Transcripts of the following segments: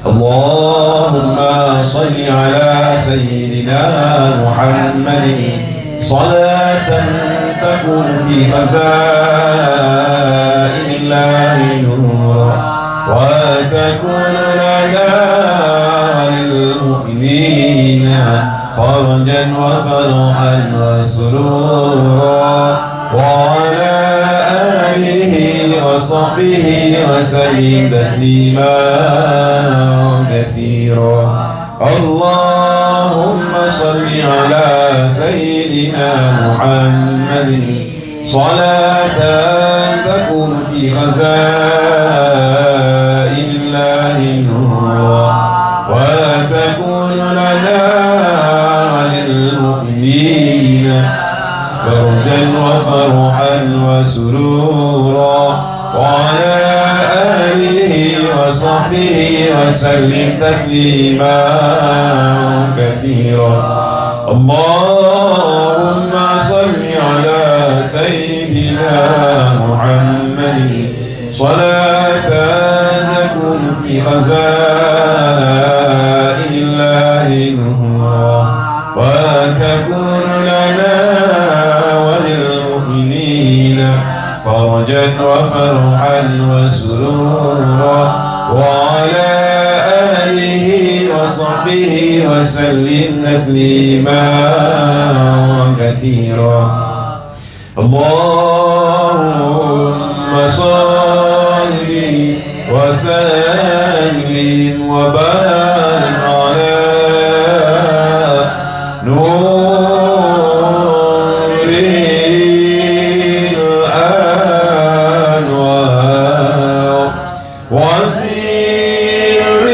اللهم صل على سيدنا محمد صلاة تكون في خزائن الله نورا وتكون لنا للمؤمنين فرجا وفرحا وسرورا وعلى آله وصحبه وسلم تسليما كثيرا. اللهم صل على سيدنا محمد صلاة تكون في خزائن الله نورا وتكون لنا للمؤمنين فرجا وفرحا وسرورا وعلى آله وصحبه وسلم تسليما كثيرا. اللهم صل على سيدنا محمد صلاة تكون في خزائن الله نورا وتكون لنا وللمؤمنين فرجا وفرحا وسرورا وعلى آله وصحبه وسلم تسليما كثيرا. اللهم صل وسلم وبارك على نور الأنوار وسر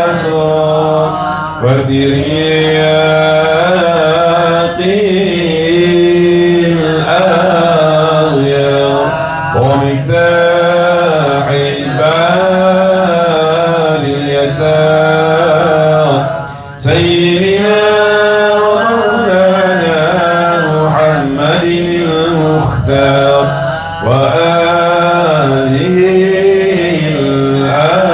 الأسرار وترياق الأغيار ومفتاح الباب اليسار سيدنا ومولانا محمد المختار وآله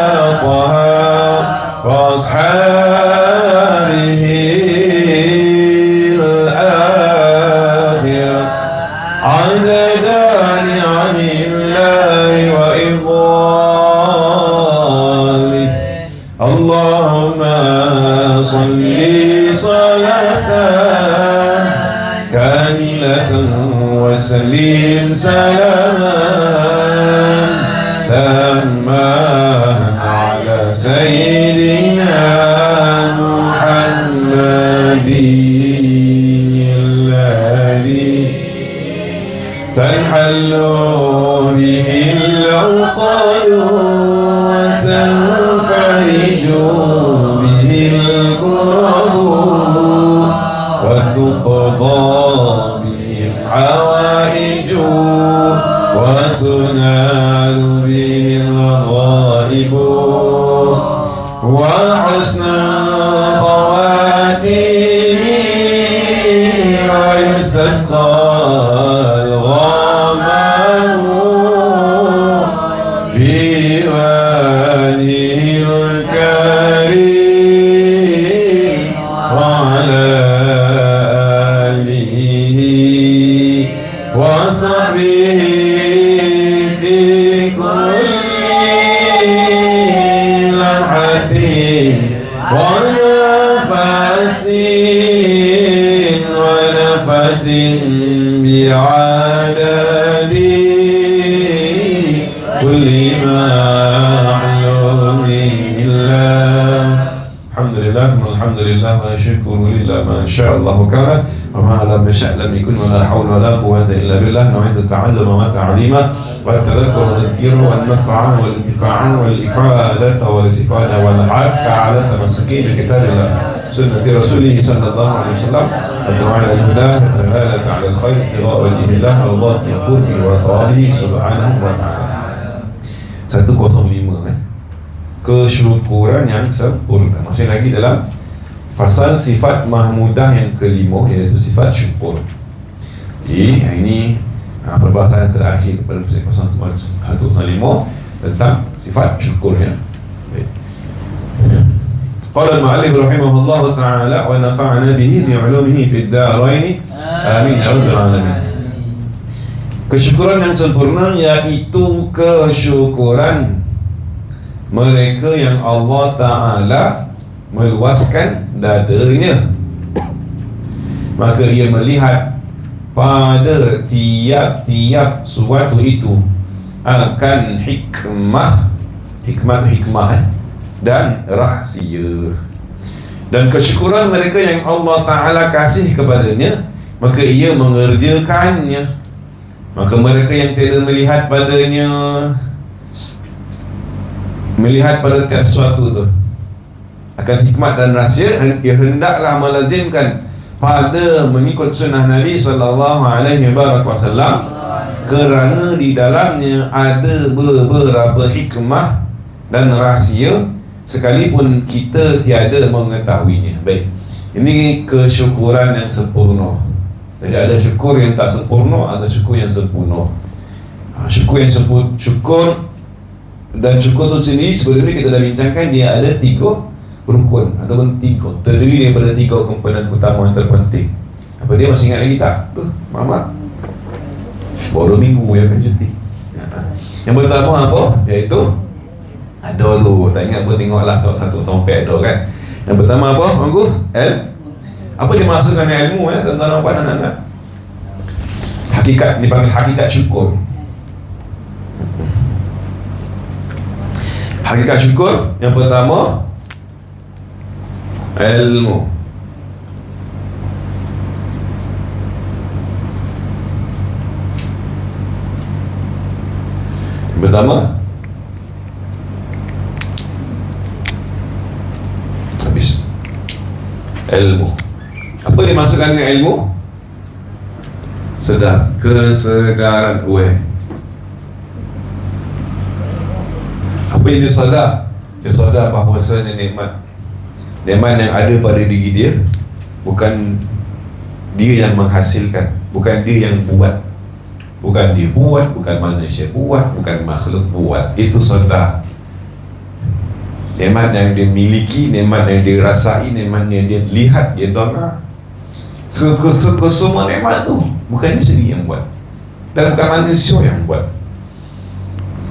الأطهار وأصحابه الآخر عدد نعم الله وإضلاله. اللهم صل صلاة كاملة وسلم سلاما تاما على سيدنا محمد الذي تنحل به العقد وتنفرج به الكرب وتقضى به الحوائج وتنال به الرغائب وحسن الخواتيم ويستسقى الغمام بوالي الكريم وعلى آله وصحبه في كل لمحة ونفس بعدد كل معلوم الله. الحمد لله والحمد لله والشكر لله ما شاء الله كان وما لم يشأ لم يكن ولا حول ولا قوة إلا بالله. نعيد التعلم وتعليمه والتذكر والتذكير والنفع والانتفاع والإفادة والاستفادة والحث على التمسك بكتاب الله سنة رسوله صلى الله عليه وسلم الدعاء إلى الهدى الدلالة على الخير ابتغاء وجه الله الله يقول بوطاره سبحانه وتعالى. 105 kesyukuran yang sempurna. Masih lagi dalam fasal sifat mahmudah yang kelima, iaitu sifat syukur. Jadi ini Perbahasan terakhir pada pasal 105 tentang sifat syukurnya. Baik. Qala al-mu'allif rahimahullah ta'ala wa nafa'ana bihi bi'ulumihi fid darain. Amin ya rabbal alamin. Kesyukuran yang sempurna yaitu kesyukuran mereka yang Allah Ta'ala meluaskan dadanya, maka ia melihat pada tiap-tiap suatu itu akan hikmah dan rahsia. Dan kesyukuran mereka yang Allah Ta'ala kasih kepadanya, maka ia mengerjakannya. Maka mereka yang tidak melihat padanya, melihat pada tiap sesuatu itu akan hikmat dan rahsia, ia hendaklah melazimkan pada mengikut sunnah Nabi sallallahu alaihi wasallam, kerana di dalamnya ada beberapa hikmah dan rahsia sekalipun kita tiada mengetahuinya. Baik, ini kesyukuran yang sempurna. Jadi ada syukur yang tak sempurna, ada syukur yang sempurna. Syukur yang sempurna, syukur dan syukur itu sendiri sebelum ini kita dah bincangkan, dia ada 3 rukun ataupun 3, terdiri daripada 3 komponen utama yang terpenting. Apa dia masih ingat lagi tak? Tuh, Mamat baru 2 minggu yang akan cuti. Yang pertama apa? Iaitu ada tu, tak ingat pun tengoklah satu sampai ada kan. Yang pertama apa? Manggus? Apa dia maksudkan ilmu ya, tuan-tuan apa anak-anak? Hakikat, dipanggil hakikat syukur. Hakikat syukur yang pertama ilmu. Yang pertama habis ilmu. Apa dia maksudkan dengan ilmu? Sedar, kesedaran aware. Apa yang dia sadar? Dia sadar bahawasanya nikmat yang ada pada diri dia bukan dia yang menghasilkan, bukan dia yang buat, bukan dia buat, bukan manusia buat, bukan makhluk buat. Itu sadar. Nikmat yang dia miliki, nikmat yang dia rasai, nikmat yang dia lihat, dia dengar, semua nikmat tu bukan dia sendiri yang buat, dan bukan manusia yang buat.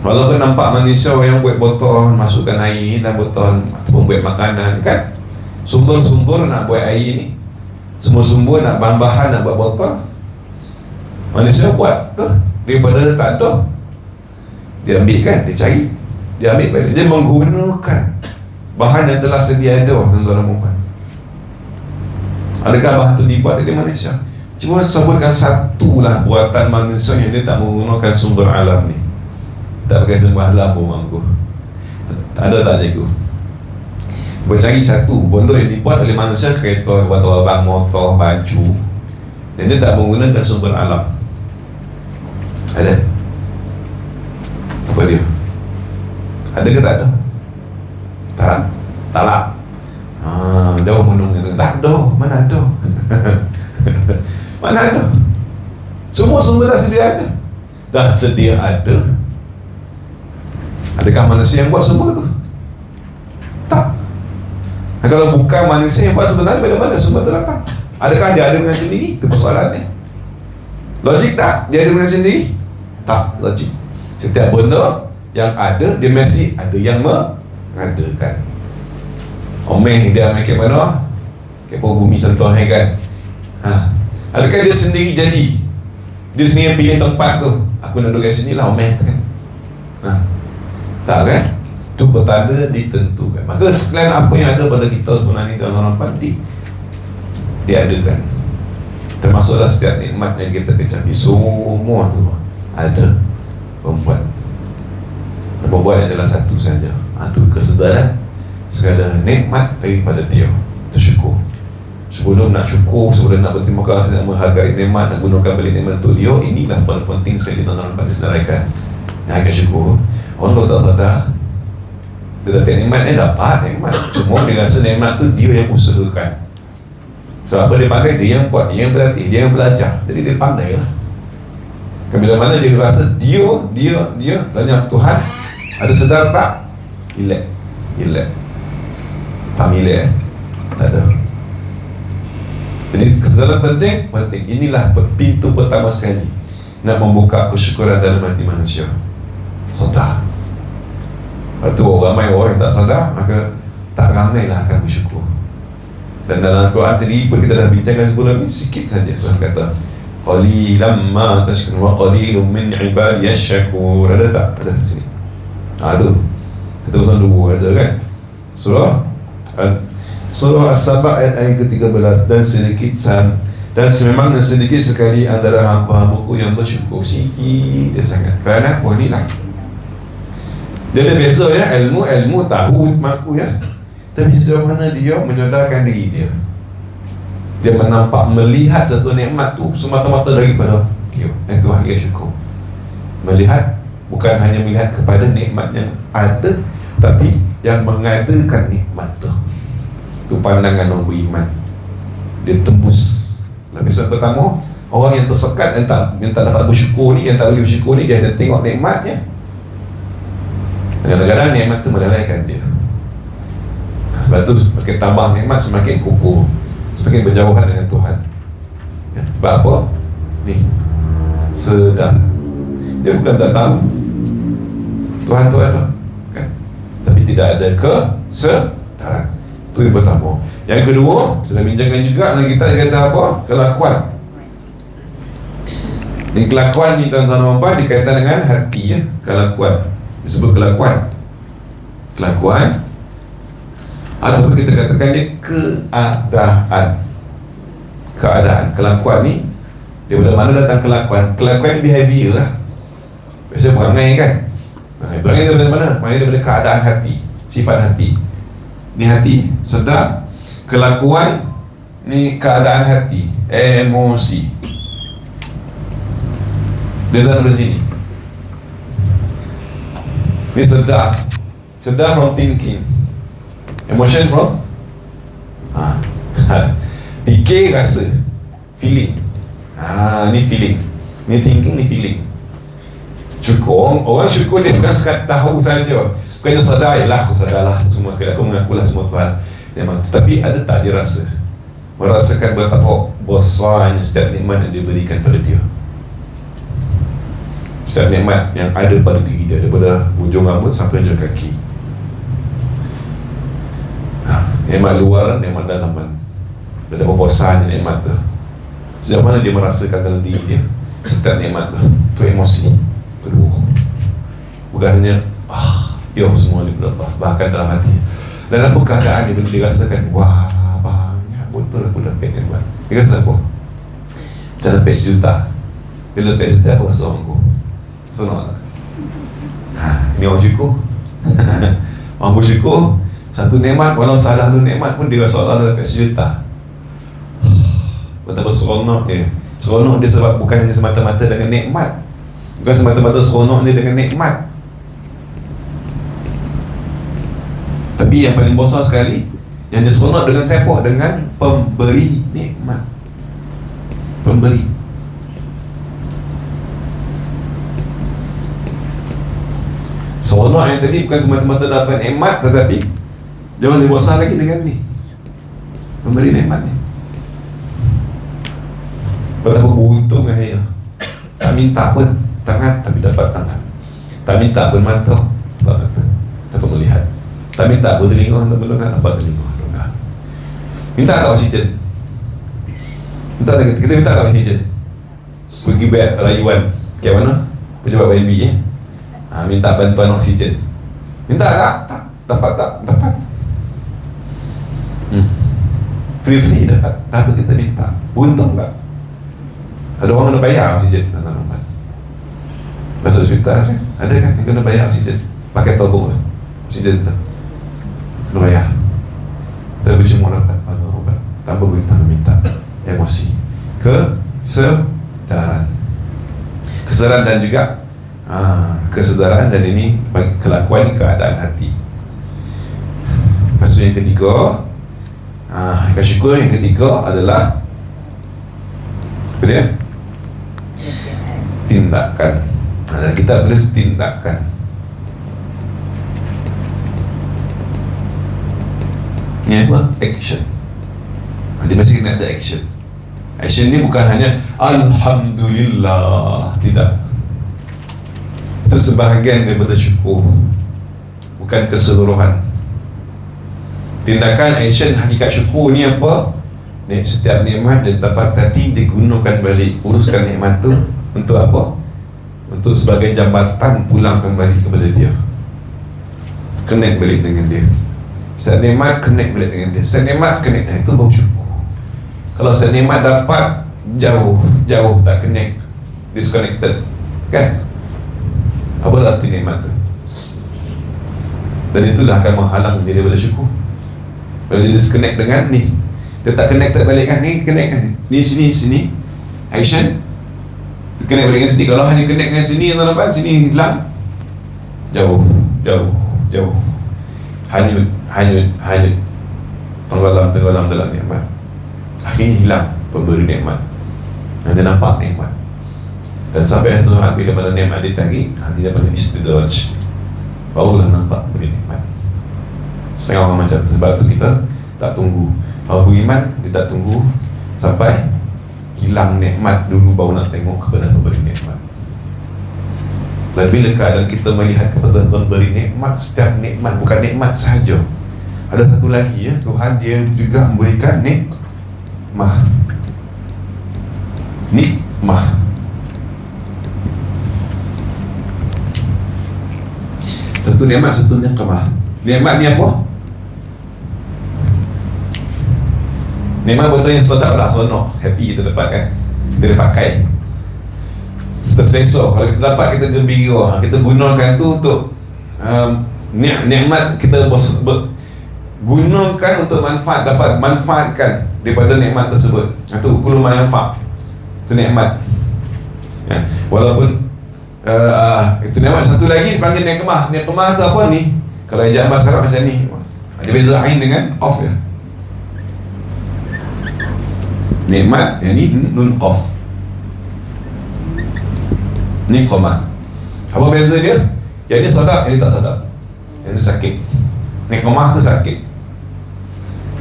Walaupun nampak manusia yang buat botol, masukkan air dalam botol ataupun buat makanan kan, sumber-sumber nak buat air ni, semua sumber nak bahan-bahan nak buat botol, manusia buat tu daripada tak ada. Dia ambil kan, dia cari, dia ambil balik, dia menggunakan bahan yang telah sedia ada, tuan-tuan dan puan. Adakah bahan tu dibuat dari manusia? Cuma sebutkan satulah buatan manusia yang dia tak menggunakan sumber alam ni, tak pakai sumber alam pun mampu. Ada tak cikgu? Bercari satu benda yang dibuat oleh manusia, kereta, batu abang, motor, baju, dan dia tak menggunakan sumber alam. Ada? Apa dia? Ada ke tak ada? Tak lah. Jauh menung itu. Tak ada. Mana ada? Mana ada? Semua sumber dah sedia ada. Dah sedia ada. Adakah manusia yang buat sumber tu? Tak. Kalau bukan manusia yang buat, sebenarnya dari mana sumber tu datang? Adakah dia ada dengan sendiri? Itu persoalannya. Logik tak? Dia ada dengan sendiri? Tak logik. Setiap benda yang ada, dia mesti ada yang mengadakan. Omeh dia ambil kat mana? Kat bumi contoh kan. Adakah dia sendiri jadi? Dia sendiri yang pilih tempat tu. Aku nak duduk kat sini lah, omeh kan. Tak kan? Itu bertanda ditentukan. Maka sekalian apa yang ada pada kita sebenarnya dalam harapan diadakan. Termasuklah setiap nikmat yang kita kecapi, semua tu ada pembuat. Pembuat adalah satu saja. Itu kesedaran segala nikmat daripada dia. Itu syukur. Sebelum nak syukur, sebelum nak berterima kasih, nak menghargai nikmat, nak gunakan balik nikmat tu dia, inilah paling penting sekali dalam disenaraikan. Yang akan syukur. Orang kalau tak sadar, dia dapat nikmat, dia dapat nikmat. Cuma dia rasa nikmat tu dia yang usahakan. Sebab apa dia pakai? Dia yang buat, dia yang berlatih, dia yang belajar. Jadi dia pandai lah. Bila mana dia rasa dia tanya Tuhan, ada sedar tak? Relax. Faham relax? Tak ada. Jadi kesedaran penting. Inilah pintu pertama sekali nak membuka kesyukuran dalam hati manusia. Sedar. Lepas tu ramai orang yang tak sadar, maka tak ramailah akan bersyukur. Dan dalam Al-Quran tadi pun kita dah bincangkan sebelum ni, sikit saja Tuhan kata qalilan ma tashkurun wa qalilun min ibadiyas syakur. Ada tak? Ada di sini. Tu. Itu pasal 2 ada kan? Surah As-Saba ayat ke-13. Dan sememangnya sedikit sekali antara hamba-hambaku yang bersyukur. Sikit dia sangat. Kerana apa ni lah? Dia ada biasa ya, ilmu tahu hikmatku ya. Tapi sejauh mana dia menyodarkan diri dia, dia melihat satu nikmat tu semata-mata daripada dia. Itu hari syukur. Melihat, bukan hanya melihat kepada nikmat yang ada, tapi yang mengadakan nikmat tu. Itu pandangan orang beriman. Dia tembus. Lapisan pertama, orang yang tersekat, yang tak dapat bersyukur ni, yang tak boleh bersyukur ni, dia ada tengok nikmatnya. Kadang-kadang nikmat tu melalaikan dia. Sebab tu semakin tambah nikmat, semakin kumpul, semakin berjauhan dengan Tuhan ya. Sebab apa? Ni sedar. Dia bukan tak tahu Tuhan tu ada kan? Tapi tidak ada kesedaran. Itu yang pertama. Yang kedua, sudah bincangkan juga lagi, kita kata apa? Kelakuan. Ini kelakuan ni tuan-tuan dan puan dikaitan dengan hati ya. Kelakuan disebut kelakuan atau kita katakan dia keadaan. Kelakuan ni daripada mana datang kelakuan ni behavior lah. Biasa perangai kan, perangai daripada mana? Perangai daripada keadaan hati, sifat hati. Ni hati sedar. Kelakuan ni keadaan hati, emosi. Dia datang dari sini. Ni sedar from thinking, emotion from fikir, rasa, feeling. Ni feeling, ni thinking, ni feeling. Syukur, orang syukur dia bukan sekadar tahu saja. Bukan dia sadar, yalah aku sadarlah semua, aku mengakulah semua Tuhan memang. Tapi ada tak dia rasa, merasakan betapa besarnya setiap nikmat yang diberikan pada dia, setiap nikmat yang ada pada diri dia, daripada hujung rambut sampai hujung kaki. Nikmat luaran, nikmat dalaman. Betapa besarnya nikmat tu. Sejauh mana dia merasakan dalam diri dia setiap nikmat tu. Itu emosi kedua. Bukan hanya ya semua daripada Allah, bahkan dalam hati. Dan apa keadaan dia bila dirasakan, wah banyak betul aku dapat nikmat. Dia rasa apa? Macam dapat 1 juta. Bila dapat 1 juta, apa rasa orang aku? Sonok tak? Ini orang syukur. Orang bersyukur satu nikmat, walau salah satu nikmat pun dia rasa Allah dapat 1 juta. Betapa seronok dia. Seronok dia sebab bukan hanya semata-mata dengan nikmat, bukan semata-mata seronok dia dengan nikmat, tapi yang paling besar sekali, yang dia seronok dengan siapa? Dengan pemberi nikmat. Pemberi. Seronok yang tadi bukan semata-mata dapat nikmat, tetapi jauh lebih besar lagi dengan ni, pemberi nikmat ni. Betapa beruntung saya. Tak minta pun tangan, tapi dapat tangan. Tak minta pun mata, dapat mata, dapat melihat. Tak minta pun telinga, dapat telinga. Minta tak oksigen? Kita minta tak oksigen? Pergi bed rayuan ke mana? Pejabat BNB minta bantuan oksigen. Minta tak? Dapat tak? Dapat. Free dapat. Tapi kita minta. Beruntung tak? Ada orang kena bayar oksigen dalam rumah. Masuk hospital kan? Ada kan yang kena bayar oksigen, pakai tabung oksigen tu kena bayar. Tapi cuma dapat obat tanpa beritahu minta. Emosi, kesedaran dan juga kesedaran, dan ini kelakuan keadaan hati. Lepas tu yang ketiga, syukur yang ketiga adalah apa dia? tindakan. Kita tulis tindakan. Ini apa? Action. Dia mesti kena ada action. Action ni bukan hanya Alhamdulillah, tidak. Itu sebahagian daripada syukur, bukan keseluruhan. Tindakan, action, hakikat syukur ni apa? Setiap nikmat dia dapat tadi digunakan balik. Uruskan nikmat tu untuk apa? Untuk sebagai jambatan pulang kembali kepada dia, connect balik dengan dia. Setiap nikmat connect balik dengan dia. Setiap nikmat connect, itu baru syukur. Kalau setiap nikmat dapat jauh tak connect, disconnected, kan? Apa arti nikmat tu? Dan itulah akan menghalang dia daripada syukur. Kalau dia disconnect dengan ni, dia tak connected balik kan, ni connect kan, ni sini action, connect balik dengan sini. Kalau hanya connect dengan sini, tuan-tuan, sini hilang, jauh hanyut tenggelam dalam nikmat. Akhirnya hilang pemberi nikmat, dan dia nampak nikmat. Dan sampai satu saat bila mana nikmat ditagih, dia dapat istidraj, barulah nampak pemberi nikmat. Setengah orang macam tu. Sebab tu kita tak tunggu. Kalau beriman, dia tak tunggu sampai hilang nikmat dulu baru nak tengok kepada pemberi nikmat. Dan bila keadaan kita melihat kepada pemberi nikmat, setiap nikmat bukan nikmat sahaja, ada satu lagi, Tuhan dia juga memberikan nikmah. Satu nikmat, satu nikmah. Nikmat ni apa? Nikmat benda yang sedap lah, seronok, happy kita dapat kan, kita dah pakai, kita selesa. Kalau kita dapat, kita gembira, kita gunakan tu untuk nikmat. Kita gunakan untuk manfaat, dapat manfaatkan daripada nikmat tersebut. Itu kuluma yang manfaat, itu nikmat ya. Walaupun itu nikmat. Satu lagi dipanggil nikmah. Nikmah tu apa ni? Kalau ejaan bahasa Arab macam ni, ada beza ain dengan qaf ya. Nikmat yang ni nun qaf, nikmah. Apa beza dia? Yang ni sedap, yang ni tak sedap. Yang ni sakit. Nikmah tu sakit.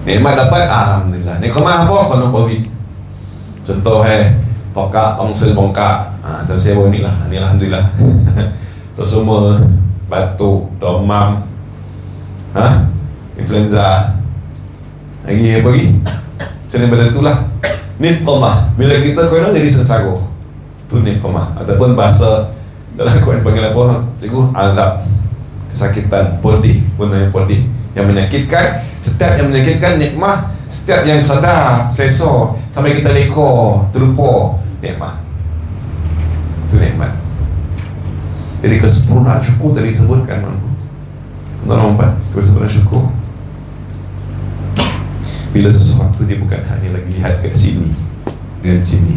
Nikmat dapat, alhamdulillah. Nikmah apa? Kalau COVID, contoh tokak, tongsel bongkak, macam saya baru ni lah, ni alhamdulillah. So semua batuk, demam, influenza, lagi apa lagi? Selain daripada itulah nikmah. Bila kita kena jadi sengsara, itu nikmah. Ataupun bahasa dalam Quran panggil apa? Cikgu, azab, kesakitan, pedih, benda yang pedih, yang menyakitkan. Setiap yang menyakitkan nikmah, setiap yang sedap, selesa, sampai kita leka, terlupa, nikmah. Itu nikmat. Jadi kesempurnaan syukur tadi disebutkan, nombor 4, kesempurnaan syukur. Bila sesuatu dia bukan hanya lagi lihat kat sini dengan sini,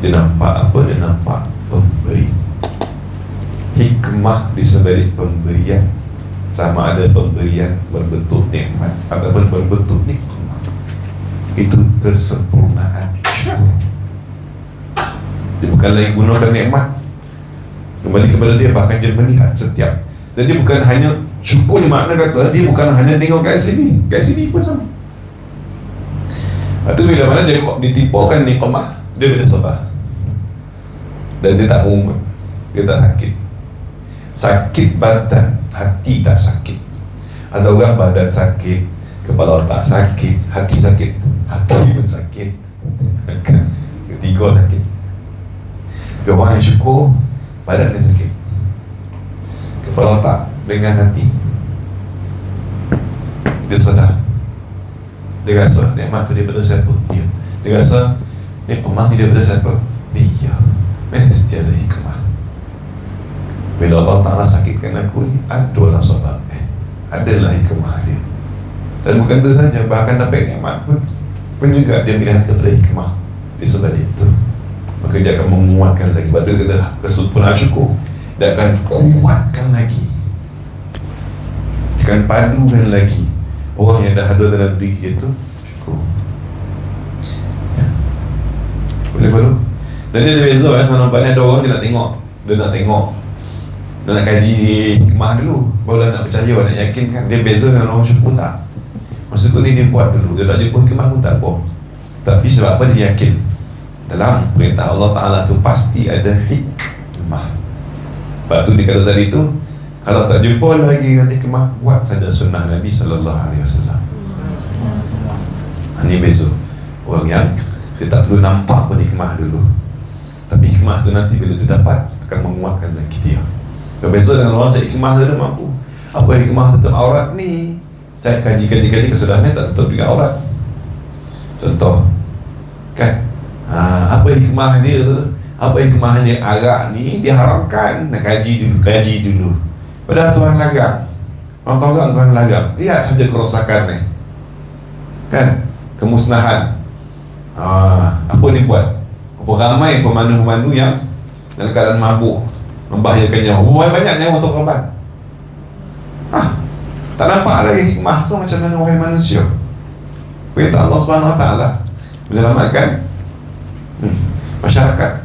dia nampak apa? Dia nampak pemberi. Hikmah di sebalik pemberian, sama ada pemberian berbentuk nikmat ataupun berbentuk nikmah, itu kesempurnaan syukur. Dia bukan lagi gunakan nikmat kembali kepada dia, bahkan dia melihat setiap. Dan dia bukan hanya syukur, ni makna kata dia bukan hanya tengok kat sini pun sama. Itu bila mana dia ditipukan nikmah, dia boleh sabar. Dan dia tak umum, dia tak sakit. Sakit badan, hati tak sakit. Ada orang badan sakit, kepala tak sakit, hati sakit. Hati pun sakit, ketiga sakit. Orang yang syukur, badan dia sakit, kepala tak dengan hati, dia sedar. Dia rasa nikmat tu daripada siapa? Dia rasa nikmat ni daripada siapa? Dia. Mesti ada hikmah. Bila Allah Ta'ala sakitkan aku ni, adalah sebab adalah hikmah dia. Dan bukan itu saja, bahkan dapat nikmat pun juga dia melihat kepada hikmah di sebalik itu. Maka dia akan menguatkan lagi. Batu kata kesempurnaan syukur, dia akan kuatkan lagi, dia akan padukan lagi orang yang dah ada dalam diri itu syukur ya. Boleh follow? Dan dia ada beza nampak ni ada orang dia nak tengok, dia nak kaji hikmah dulu baru dia nak percaya, nak yakin kan. Dia beza dengan orang syukur tak. Maksudku ni dia buat dulu, dia tak jumpa hikmah pun tak apa, tapi sebab apa dia yakin dalam perintah Allah Ta'ala tu pasti ada hikmah. Sebab tu dia kata tadi tu, kalau tak jumpa lagi dengan hikmah, buat saja sunnah Nabi SAW. Ini beza orang yang dia tak perlu nampak pun hikmah dulu, tapi hikmah tu nanti bila dia dapat akan menguatkan lagi dia. So, beza dengan orang cari hikmah dia mampu. Apa hikmah tutup aurat ni? Cari kaji kesudahannya tak tutup juga aurat. Contoh kan, apa hikmah dia? Apa hikmahnya arak ni dia haramkan? Nak kaji dulu. Padahal Tuhan larang. Orang tahu kan Tuhan larang. Lihat saja kerosakan ni kan, kemusnahan. Apa ni buat? Ramai pemandu-pemandu yang dalam keadaan mabuk, membahayakan nyawa. Banyak nyawa untuk korban. Tak nampak lagi hikmah tu macam mana wahai manusia. Perintah Allah Subhanahu Wa Taala menyelamatkan masyarakat.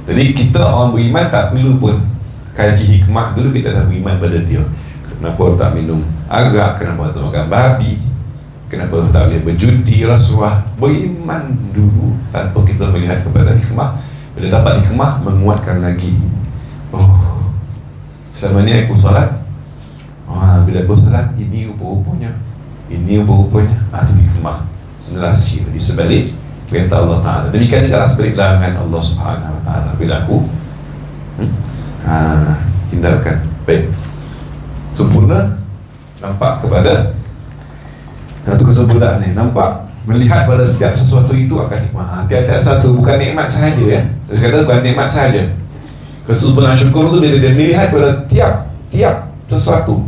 Jadi kita orang beriman tak perlu pun kaji hikmah dulu, kita dah beriman pada dia. Kenapa tak minum arak, kenapa tak makan babi, kenapa tak boleh berjudi, rasuah. Beriman dulu tanpa kita melihat kepada hikmah. Bila dapat hikmah, menguatkan lagi. Selama ni aku salat, bila aku salat, ini rupa-rupanya, itu hikmah, rahsia di sebalik perintah Allah Ta'ala. Demikian juga sebalik larangan Allah Subhanahu Wa Ta'ala. Bila aku hindarkan, baik, sempurna, nampak kepada satu kesempurnaan ni, nampak, melihat pada setiap sesuatu itu akan hikmah. Tiap-tiap sesuatu bukan nikmat sahaja ya. Saya kata bukan nikmat sahaja. Kesempurnaan syukur itu bila dia melihat pada tiap sesuatu,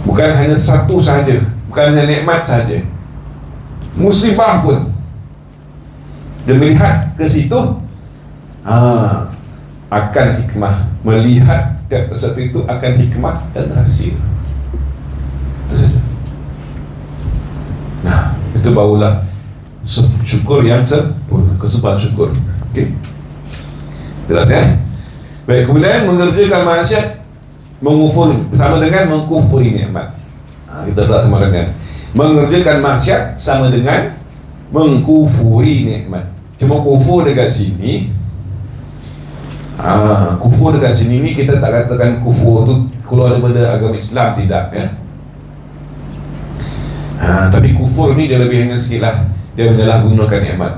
bukan hanya satu sahaja, bukan hanya nikmat sahaja, musibah pun dia melihat ke situ, akan hikmah. Melihat tiap sesuatu itu akan hikmah dan rahsia. Itu saja. Nah, itu barulah syukur yang sempurna, kesempurnaan syukur. Okey, jelas ya? Baik, kemudian mengerjakan maksiat, mengufuri, sama dengan mengkufuri nikmat. Kita tak sama dengan mengerjakan maksiat sama dengan mengkufuri nikmat. Cuma kufur dekat sini, kufur dekat sini ni kita tak katakan kufur tu keluar daripada agama Islam, tidak ya. Tapi kufur ni dia lebih hangat sikit lah. Dia menyalahgunakan nikmat.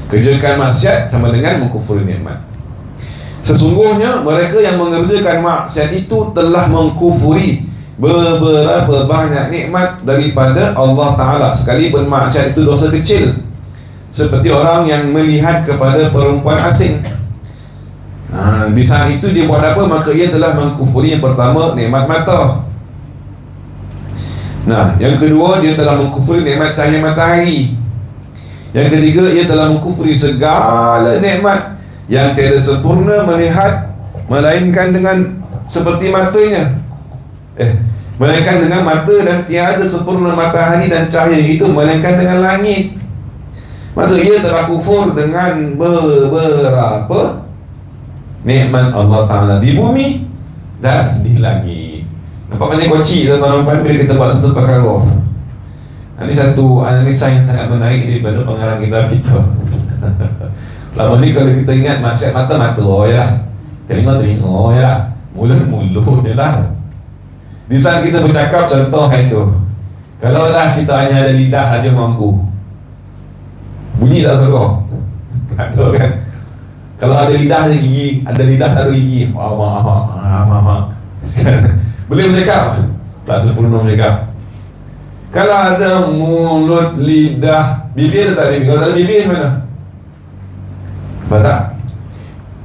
Kerjakan maksiat sama dengan mengkufuri nikmat. Sesungguhnya mereka yang mengerjakan maksiat itu telah mengkufuri beberapa banyak nikmat daripada Allah Ta'ala, sekalipun maksiat itu dosa kecil, seperti orang yang melihat kepada perempuan asing. Di saat itu dia buat apa? Maka ia telah mengkufuri yang pertama, nikmat mata. Yang kedua, dia telah mengkufuri nikmat cahaya matahari. Yang ketiga, ia telah mengkufuri segala nikmat yang tiada sempurna melihat, melainkan dengan seperti matanya. Melainkan dengan mata, dan tiada sempurna matahari dan cahaya itu melainkan dengan langit. Maka ia telah kufur dengan beberapa nikmat Allah Ta'ala di bumi dan di langit. Nampak macam kocik tuan-tuan bila kita buat satu perkara. Ini satu analisa yang sangat menarik daripada pengarang kitab kita. Selama ni kalau kita ingat maksiat mata ya, telinga ya, mulut je lah. Di saat kita bercakap, contoh itu, kalau lah kita hanya ada lidah aja mampu, bunyi tak suruh, kan? Kalau ada lidah ada gigi, ada lidah tak ada gigi, boleh bercakap? Tak sempurna bercakap. Kalau ada mulut, lidah, bibir tak ada bibir. Kalau tak ada bibir mana? Badak.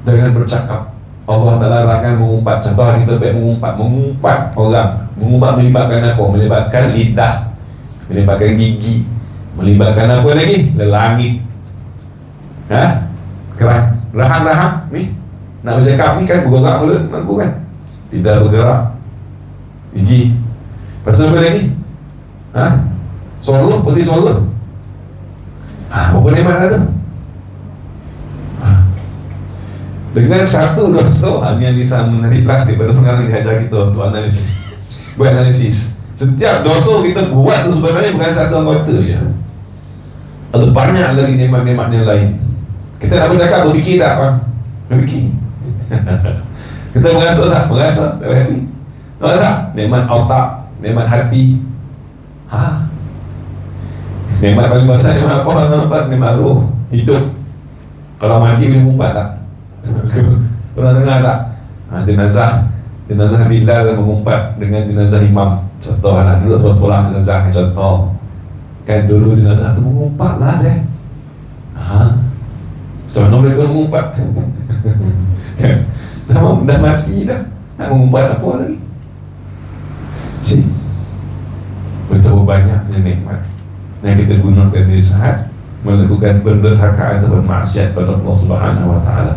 Dengan bercakap, Allah Ta'ala larangkan mengumpat. Contoh kita baik mengumpat orang. Mengumpat melibatkan apa? Melibatkan lidah, melibatkan gigi, melibatkan apa lagi? Langit. Rahang ni nak bercakap ni kan bergerak mulut, mampu kan? Tidak bergerak gigi. Pasal apa lagi? Suara, putih suara. Berapa nikmat lah tu? Dengan satu dosa yang bisa menariklah daripada pengarang diajar kita untuk analisis. Buat analisis. Setiap dosa kita buat tu sebenarnya bukan satu anggota je. Ada banyak lagi nikmat-nikmat yang lain. Kita nak bercakap, berfikir tak, Bang? Berfikir. Kita merasa tak? Merasa tak hati? Ada tak? Nikmat otak, nikmat hati. Nikmat paling besar nikmat apa? Nikmat roh, hidup. Kalau mati boleh mengumpat tak? Pernah dengar tak? Jenazah Bilal mengumpat dengan jenazah imam. Contoh anak dulu sekolah jenazah, contoh. Kan dulu jenazah tu mengumpat lah deh. Macam mana mereka mengumpat? Kan? Dah mati dah. Nak mengumpat apa lagi? Betapa banyaknya nikmat yang kita gunakan di saat melakukan penderhakaan atau bermaksiat pada Allah Subhanahu Wa Taala.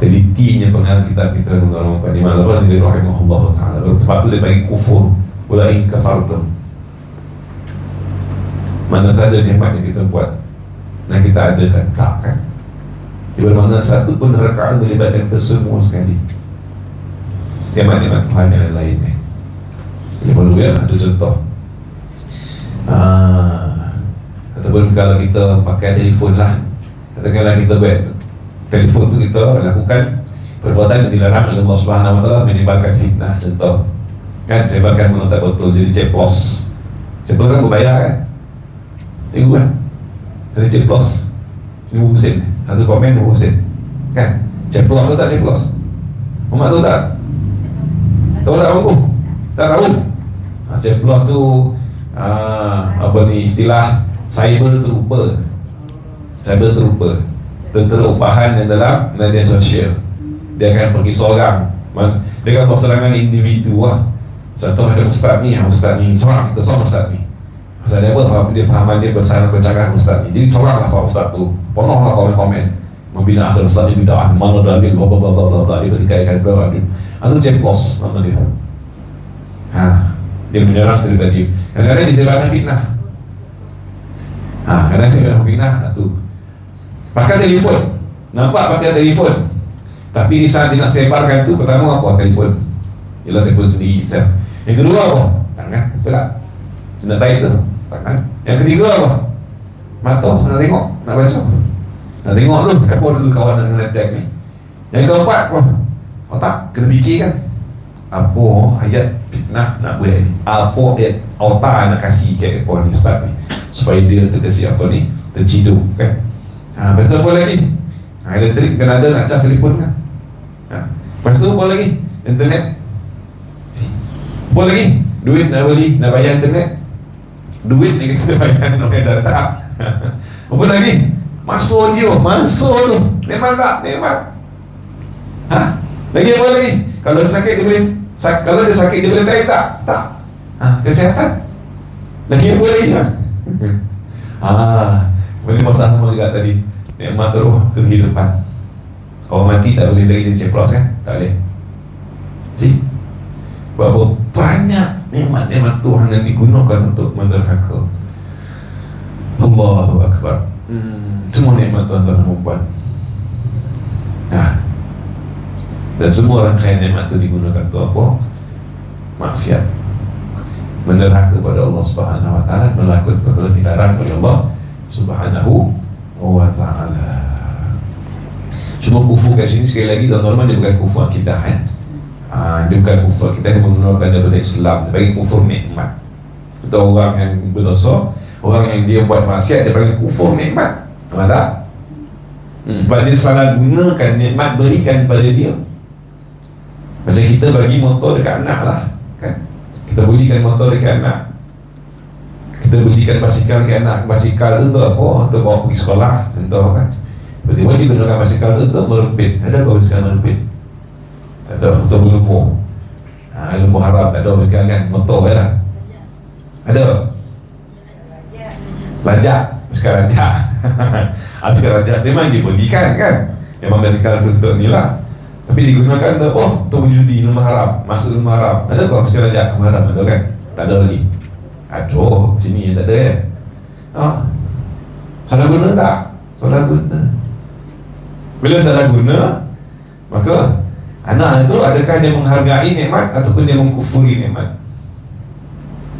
Telitinya pengarang kitab kita mengenai Imam Al-Ghazali rahimahullah taala. Sebab tu dia bagi kufur, wala in kafartum. Mana saja nikmat yang kita buat dan kita adakan, takkan. Di mana satu penderhakaan melibatkan kesemua sekali. Nikmat-nikmat Tuhan yang lainnya. Ini perlu ya, itu contoh. Ataupun kalau kita pakai telefon lah, katakanlah kita buat telefon tu kita lakukan perbuatan yang dilarang oleh Allah Subhanahu Wa Taala, menimbulkan fitnah. Contoh kan, sebarkan benda tak betul, jadi ceplos. Ceplos kan berbayar kan, cikgu kan, jadi ceplos RM50, satu komen RM50 kan. Ceplos atau tak ceplos? Mak tahu tak? Tahu tak aku? Tak tahu. Ceplos tu apa ni istilah cyber trooper. Cyber trooper, tentera upahan yang dalam media sosial. Dia akan pergi seorang, dia akan berserangan individu lah. Contoh macam ustaz ni seorang, kita seorang ustaz ni. Ustaz dia apa? Dia fahaman dia bercakap ustaz ni. Jadi seorang lah faham ustaz tu, penuh lah komen-komen membina akhir ustaz ni bid'ah, mana dalil, bla bla bla bla bla, dia bertikai-kai bla bla. Itu ceplos nama dia. Dia menyerang daripada dia. Kadang-kadang disebarkan fitnah. Kadang-kadang fitnah tu. Pakai telefon, nampak pakai telefon, tapi di saat dia nak sebarkan tu, pertama apa? Telefon. Ialah telefon sendiri. Yang kedua apa? Tangan, betul tak? Nak tarik tu, tangan. Yang ketiga apa? Mata, nak tengok, nak baca. Nak tengok tu, siapa dulu kawan dengan laptop ni. Yang keempat apa? Otak, kena fikir kan. Apa ayat fitnah nak buat ni? Apa ayat otak nak kasih kat apa ni ustaz ni, supaya dia terkesi apa ni, terciduk kan. Lepas tu apa lagi? Elektrik kan ada, nak cas telefon kan. Lepas tu apa lagi? Internet. Apa lagi? Duit nak beli, nak bayar internet. Duit ni kita bayar nak bayar data. Apa lagi? Masuk tu. Memang tak? Memang. Lagi apa lagi? Kalau dia sakit dia boleh, kalau dia sakit dia boleh tarik tak? Tak. Kesihatan. Lagi apa lagi? Ini masalah sama juga tadi. Nikmat roh, kehidupan. Orang mati tak boleh lagi jadi ceplos kan? Tak boleh. Berapa banyak nikmat-nikmat Tuhan yang digunakan untuk menderhaka. Allahu Akbar. Semua nikmat tuan-tuan dan puan. Dan semua rangkaian nikmat itu digunakan untuk apa? Maksiat, menderhaka kepada Allah Subhanahu Wa Taala, melakukan perkara dilarang oleh Allah Subhanahu Wa Taala. Cuma kufur kat sini sekali lagi tuan-tuan, dia bukan kufur akidah kan. Dia bukan kufur akidah yang menggunakan daripada Islam, dia bagi kufur nikmat. Betul, orang yang berdosa, orang yang dia buat maksiat, dia bagi kufur nikmat. Nampak tak? Sebab dia salah gunakan nikmat berikan pada dia. Macam kita bagi motor dekat anak lah kan? Kita belikan motor dekat anak, kita belikan basikal dekat anak. Basikal tu untuk apa? Untuk bawa pergi sekolah, contoh kan. Tiba-tiba dia gunakan basikal tu untuk merempit. Ada kau basikal merempit? Tak ada. Untuk berlumur, lumur harap tak ada basikal kan. Motor kan lah. Ada lajak, basikal lajak. Basikal lajak memang dia belikan kan. Memang basikal tu untuk ni lah. Tapi digunakan untuk untuk menjudi, rumah haram, masuk rumah haram. Ada kau basikal lajak rumah haram? Ada kan? Tak ada lagi. Aduh, sini tak ada kan. Salah guna tak? Salah guna. Bila salah guna, maka anak itu adakah dia menghargai nikmat ataupun dia mengkufuri nikmat?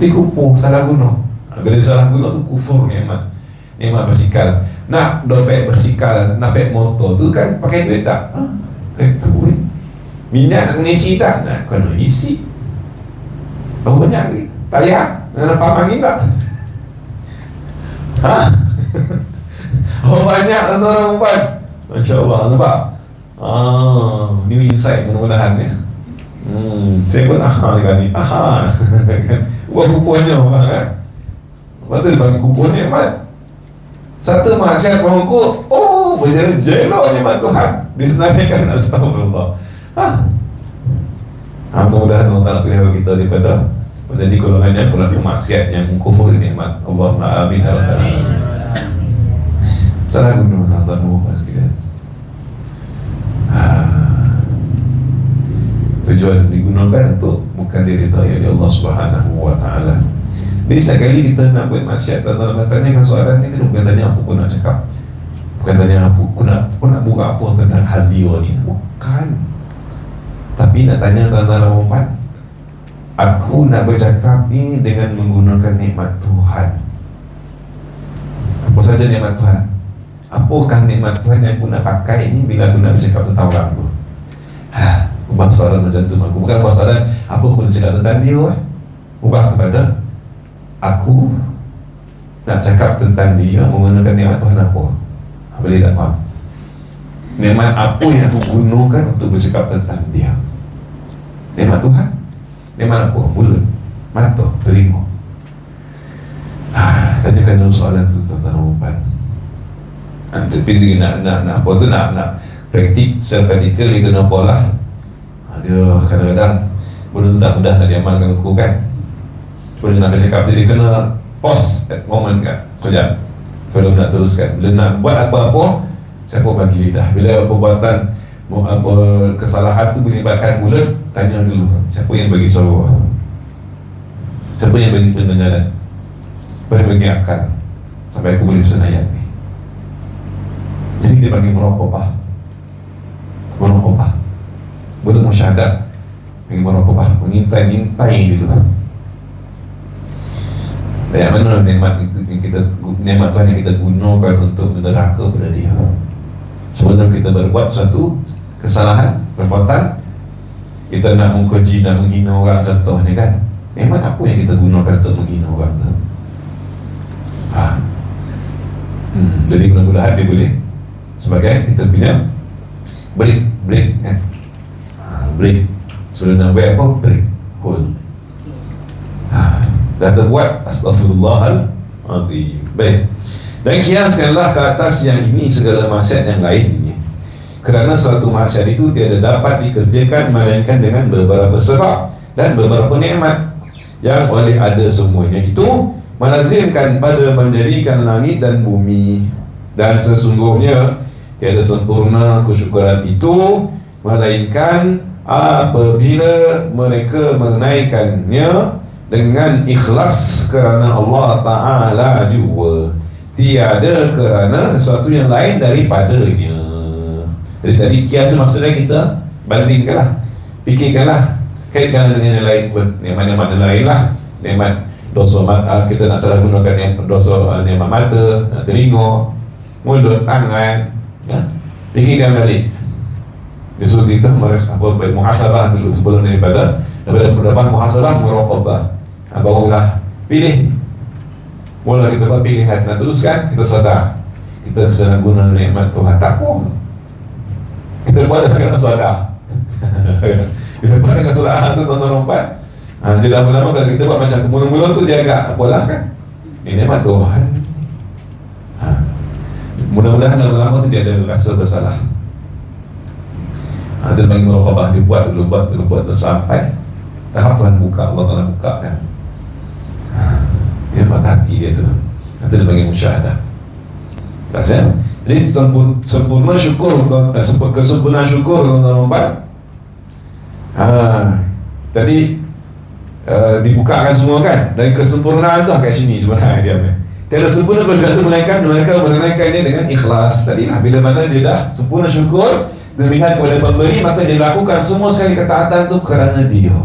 Dia kufur, salah guna. Bila salah guna tu kufur nikmat. Nikmat bersikal. Nak dompet bersikal, nak beg motor tu kan pakai duit tak? Pakai duit. Minyak nak isi tak? Nak kena isi. Berapa banyak lagi? Tayar? Nak nampak angin tak? Oh banyak tuan-tuan perempuan. Masya Allah, nampak? Ni insight mudah-mudahan ya. Saya pun kan ni. Buat kuponnya kan. Lepas tu dia bagi kupon nikmat. Satu maksiat mengukuk, berjaya lah nikmat Tuhan. Disenaraikan, astagfirullah. Mudah-mudahan Allah pilih kita daripada menjadi golongan yang pelaku maksiat yang mengkufuri nikmat. Allahumma amin. Salah guna tuan-tuan sekalian. Tujuan digunakan untuk bukan diridhai oleh Allah Subhanahu wa taala. Jadi sekali kita nak buat maksiat, tuan-tuan bertanyakan soalan ni, bukan tanya apa aku nak cakap, bukan tanya apa aku nak buka apa tentang hal dia ni, bukan. Tapi nak tanya tuan-tuan perempuan, aku nak bercakap ni dengan menggunakan nikmat Tuhan. Apa saja nikmat Tuhan? Apakah nikmat Tuhan yang aku nak pakai ni bila aku nak bercakap tentang orang tu? Ubah soalan macam tu. Aku bukan ubah soalan apa aku nak cakap tentang dia, ubah kepada aku nak cakap tentang dia menggunakan nikmat Tuhan apa? Boleh tak faham? Nikmat apa yang aku gunakan untuk bercakap tentang dia? Nikmat Tuhan? Nikmat apa? Mulut, mata, telinga. Tanyakan dulu soalan tu tuan-tuan perempuan. Tapi nak apa tu, nak praktik secara praktikal dia kena pola. Dia kadang-kadang benda tu tak mudah nak diamalkan aku kan. Bila nak bercakap tu dia kena pause at moment kan, sekejap sebelum nak teruskan. Bila nak buat apa-apa, siapa bagi lidah. Bila perbuatan apa kesalahan tu melibatkan mulut, tanya dulu siapa yang bagi suara, siapa yang bagi pendengaran, siapa yang bagi akal sampai aku boleh susun ayat ni. Jadi dia bagi muraqabah, betul musyahadah, bagi muraqabah, mengintai dulu. Yang mana nikmat Tuhan yang kita gunakan untuk meneraka pada dia. Sebelum kita berbuat suatu kesalahan, perbuatan, kita nak mengkeji, nak menghina orang contohnya kan, nikmat apa yang kita gunakan untuk menghina orang tu? Jadi mudah-mudahan dia boleh sebagai kita punya break kan, break. Sebelum nak buat apa, break, hold. Dah terbuat, astagfirullahaladzim. Baik, dan kiaskanlah ke atas yang ini segala maksiat yang lainnya, kerana suatu maksiat itu tiada dapat dikerjakan melainkan dengan beberapa sebab dan beberapa nikmat yang oleh ada semuanya itu melazimkan pada menjadikan langit dan bumi. Dan sesungguhnya tiada sempurna kesyukuran itu melainkan apabila mereka menunaikannya dengan ikhlas kerana Allah Ta'ala juga, tiada kerana sesuatu yang lain daripadanya. Jadi tadi kias maksudnya kita bandingkanlah, fikirkanlah, kaitkan dengan yang lain pun, nikmat-nikmat lain lah. Nikmat dosa kita nak salah gunakan dosa nikmat mata, telinga, mulut, tangan ya. Fikirkan balik. Justru kita muhasabah dulu sebelum daripada muhasabah, muraqabah. Barulah pilih. Mula kita buat pilihan, nak teruskan, kita sadar kita sedang guna nikmat Tuhan. Tak apa, kita buat dengan sadar. Kita buat dengan sadar tu tuan-tuan perempuan. Jadi lama-lama kalau kita buat macam tu, mula-mula tu dia agak apalah kan, ini nikmat Tuhan. Mudah-mudahan lama-lama tu dia ada rasa bersalah. Dia bagi muraqabah, dia buat dulu sampai tahap Tuhan buka, Allah Ta'ala buka kan. Dia mata hati dia tu, nanti dia bagi musyahadah. Jadi sempurna syukur, kesempurnaan syukur tuan-tuan. Tadi dibukakan semua kan, dan kesempurnaan tu kat sini sebenarnya dia. Tiada sempurna berkata mereka menunaikannya dengan ikhlas. Tadilah bila mana dia dah sempurna syukur dan ingat kepada pemberi, maka dia lakukan semua sekali ketaatan tu kerana dia.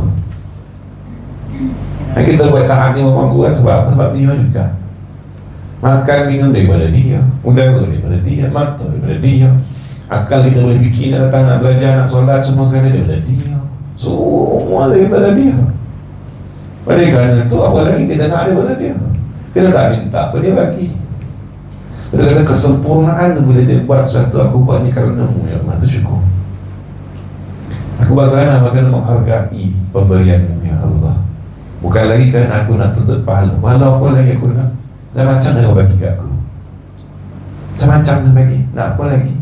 Dan kita buat taat ni memang kuat sebab dia juga. Makan minum daripada dia, udara daripada dia, mata daripada dia, akal kita boleh fikir, nak datang, nak belajar, nak solat, semua sekali daripada dia. Semua daripada dia. Oleh kerana itu, apa lagi kita nak daripada dia? Kita tak minta apa dia bagi. Betul-betul kesempurnaan tu bila dia buat sesuatu, aku buat ni kerana-Mu ya Allah, tu cukup. Aku buat kerana menghargai pemberian-Mu ya Allah. Bukan lagi kerana aku nak tuntut pahala. Pahala apa lagi aku nak? Macam mana kau bagi kat aku? Macam mana bagi? Nak apa lagi?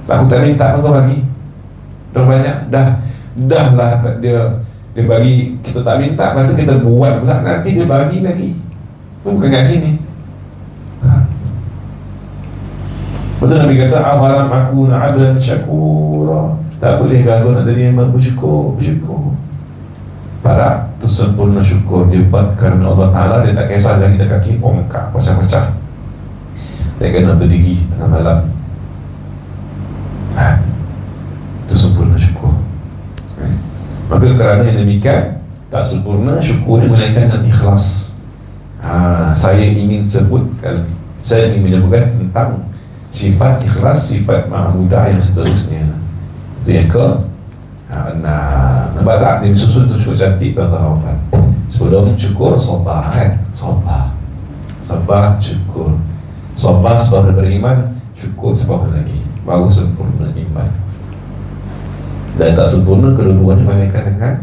Aku tak minta pun kau bagi. Dah banyak, dah lah dia bagi, kita tak minta, lepas tu kita buat pula, nanti dia bagi lagi. Bukan kat sini. Betul Nabi kata, awalam aku na'adan syakura. Tak boleh aku nak jadi yang bersyukur. Pada tu sempurna syukur dia buat kerana Allah Ta'ala. Dia tak kisah lagi dah kaki bongkak pecah-pecah, dia kena berdiri tengah malam. Itu sempurna syukur. Maka kerana yang demikian, tak sempurna syukur ni melainkan dengan ikhlas. Saya ingin sebutkan, saya ingin menyebutkan tentang sifat ikhlas, sifat mahmudah yang seterusnya. Itu yang ke nampak tak? Dia susun tu cukup cantik tuan-tuan. Sebelum syukur, sabar kan? Sabar, syukur. Sabar sebab beriman, syukur sebab lagi, baru sempurna iman. Dan tak sempurna kedua-duanya melainkan dengan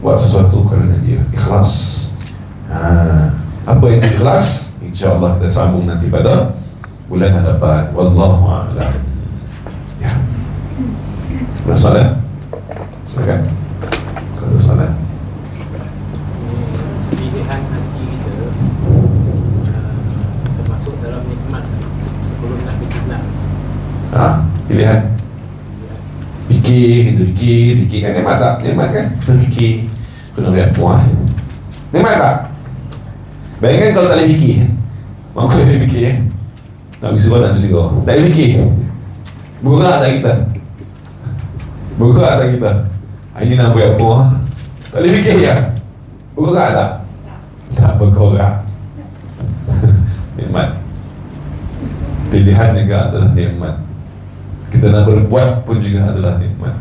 buat sesuatu kerana dia ikhlas. Apa itu ikhlas? InsyaAllah kita sambung nanti pada bulan hadapan. Wallahu a'lam. Ya. Bersolat. Silakan. Kalau solat. Pilihan hati kita termasuk dalam nikmat sebelum nak berjumlah. Pilihan. Fikir kan nikmat tak? Nikmat kan? Kita fikir, kena lihat puas. Nikmat tak? Bayangkan kalau tak boleh fikir, mampu tak boleh fikir nak pergi sekolah, tak boleh fikir, bergerak tak kita? Ini nak buat apa? Tak boleh fikir ya? Bergerak tak? Tak bergerak. Nikmat. Pilihan juga adalah nikmat. Kita nak berbuat pun juga adalah nikmat.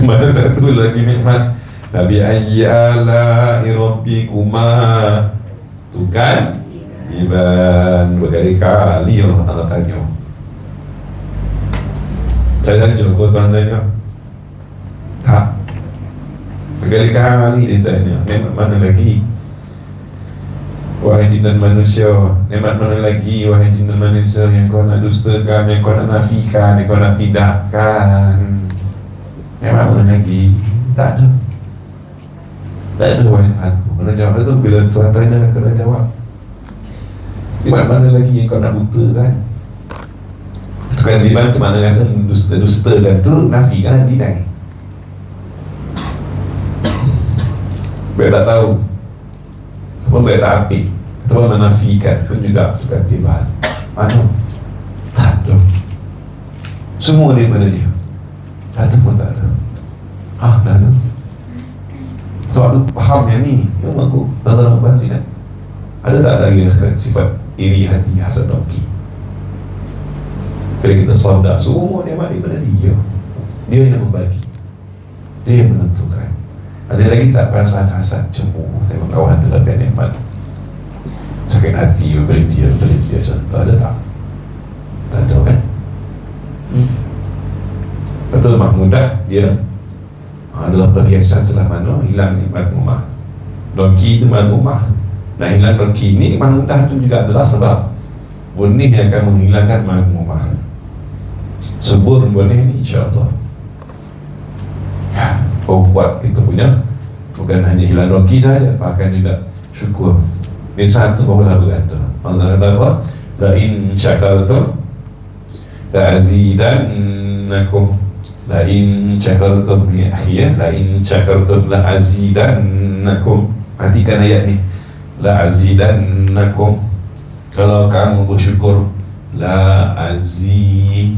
Mana satu lagi nikmat? Tabi ayyi ala'i rabbikuma. Tu kan? Iban berkali-kali Allah Ta'ala tanya. Saya tanya kau tanya tak? Berkali-kali dia tanya, nikmat mana lagi? Wahai jin dan manusia, nikmat mana lagi wahai jin dan manusia yang kau nak dustakan, yang kau nak nafikan, yang kau nak tidakkan? Nikmat mana lagi? Tak ada wahai Tuhanku. Mana jawab tu bila Tuhan tanya kena jawab. Nikmat mana lagi yang kau nak butakan? Itu kan di mana kata dustakan tu nafikan dan deny. Biar tak tahu apa biar tak apik atau menafikan pun juga suka tiba. Mana? Tak ada. Semua daripada dia. Ada pun tak ada. Dah ada. Sebab tu faham yang ni memang aku dalam bahasa kan. Ada tak lagi sifat iri hati, hasad dengki? Bila kita sadar semua nikmat daripada dia. Dia yang membagi, dia yang menentukan. Ada lagi tak perasaan hasad, cemburu, tengok kawan tu dapat nikmat, sakit hati beri dia contoh, ada tak? Tak ada kan? Betul mahmudah dia adalah perhiasan setelah mana hilang nikmat rumah. Dongki itu nikmat rumah. Nak hilang dongki ni mahmudah tu juga adalah sebab benih yang akan menghilangkan nikmat rumah. Subur benih ni insya-Allah. Kuat itu punya, bukan hanya hilang dongki saja, bahkan juga syukur. Ini satu barulah bergantung. Allah kata apa? La in syakartum la azidannakum, La in syakartum ya akhi, la in syakartum la azidannakum. Perhatikan ayat ni. La azidannakum. Kalau kamu bersyukur, la azidannakum.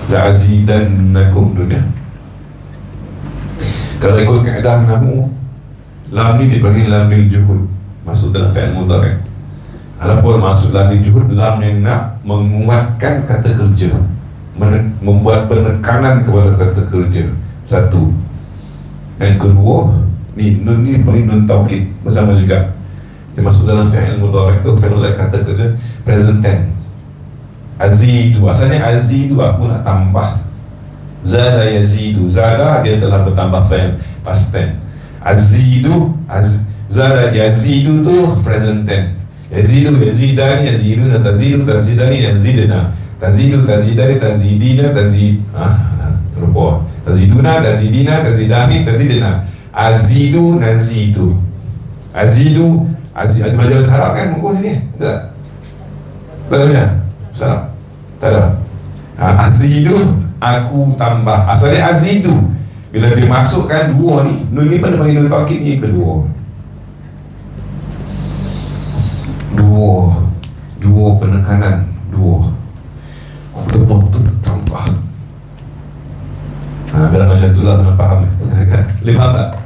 La azidannakum dunia. Kalau ikut kaedah namu, lam ni dipanggil lam lil juhud, masuk dalam fi'il mudhari'. Adapun masuk lam lil juhud, lam yang nak menguatkan kata kerja, membuat penekanan kepada kata kerja. Satu. Yang kedua, nun ni dipanggil nun taukid, bersama juga. Dia masuk dalam fi'il mudhari' tu, fi'il kata kerja present tense. Azidu, asalnya azidu, aku nak tambah. Zada yazidu, zada dia telah bertambah fi'il past tense. Azidu, zada yazidu tu present tense. Yazidu, yazidani, yaziduna, tazidu, tazidani, yazidna. Tazidu, tazidani, tazidina, terus bawah. Taziduna, tazidina, tazidani, tazidna. Azidu, nazidu. Azidu, ada majlis Arab kan muka sini? Tak? Tak ada macam? Salah? Tak ada. Azidu, aku tambah. Asalnya azidu. Bila dimasukkan dua ni, nun ni pada panggil nun taukid ni kedua. Dua penekanan, dua. Aku betul-betul tambah. Bila macam tu lah tuan faham. Lima tak?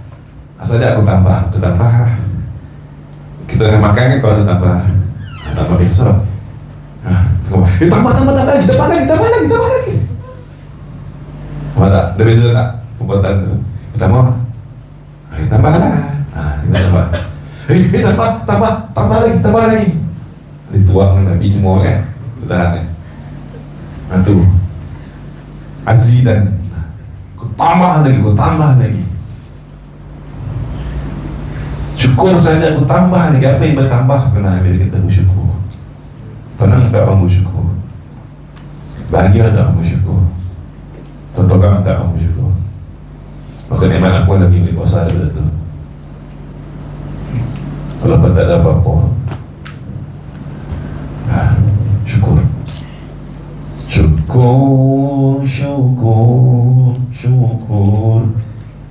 Asalnya aku tambah. Kita nak makan kan kalau tu tambah besok. Tambah lagi. Faham tak? Ada beza tak? Perbuatan tu. Pertama, tambah lah. Tambah lagi. Dituang Nabi semua kan? Sudah kan? Tu azidan. Kau tambah lagi. Syukur saja aku tambah lagi. Apa yang bertambah sebenarnya bila kita bersyukur? Tenang tak orang bersyukur? Bahagia tak orang bersyukur? Tentukan tak orang bersyukur? Maka nikmat apa lagi boleh puasa daripada tu? Walaupun tak ada apa-apa, syukur. Syukur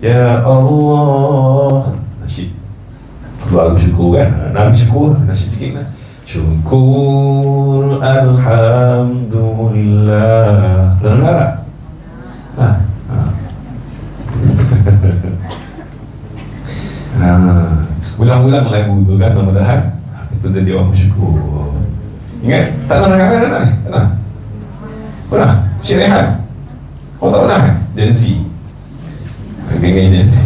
ya Allah. Nasyid keluar syukur kan? Nabi syukur, nasyid sikit lah. Syukur alhamdulillah. Dengar tak? Ulang-ulang lagu tu kan, mudah-mudahan kita jadi orang bersyukur. Ingat? Tak nak dengar kan? Tak nak? Pernah? Syed Rehan? Kau tak pernah kan? Gen Z. Gen Z.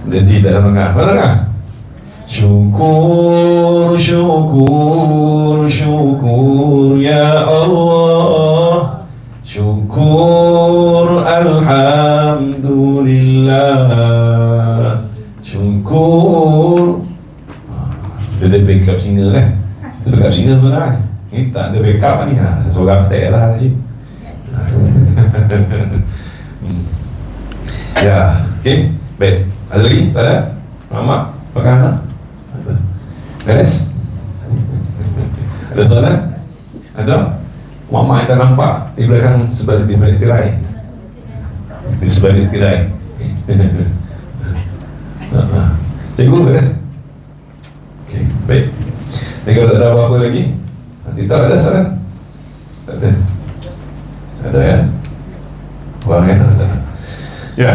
Gen Z tak nak dengar. Pernah dengar? Syukur ya Allah. Syukur alhamdulillah. Syukur. Dia ada backup singer kan? Itu backup singer sebenarnya. Ni tak ada backup ni. Seseorang tak lah Najib. Ya, okey. Baik. Ada lagi? Salah? Mama? Pakai anak? Beres? Ada soalan? Ada? Mama kita nampak di belakang sebalik tirai. Di sebalik tirai. Cikgu beres? Okey, baik. Jadi kalau tak ada apa-apa lagi, nanti tak ada soalan? Tak ada. Ada ya? Wang ya? Ya.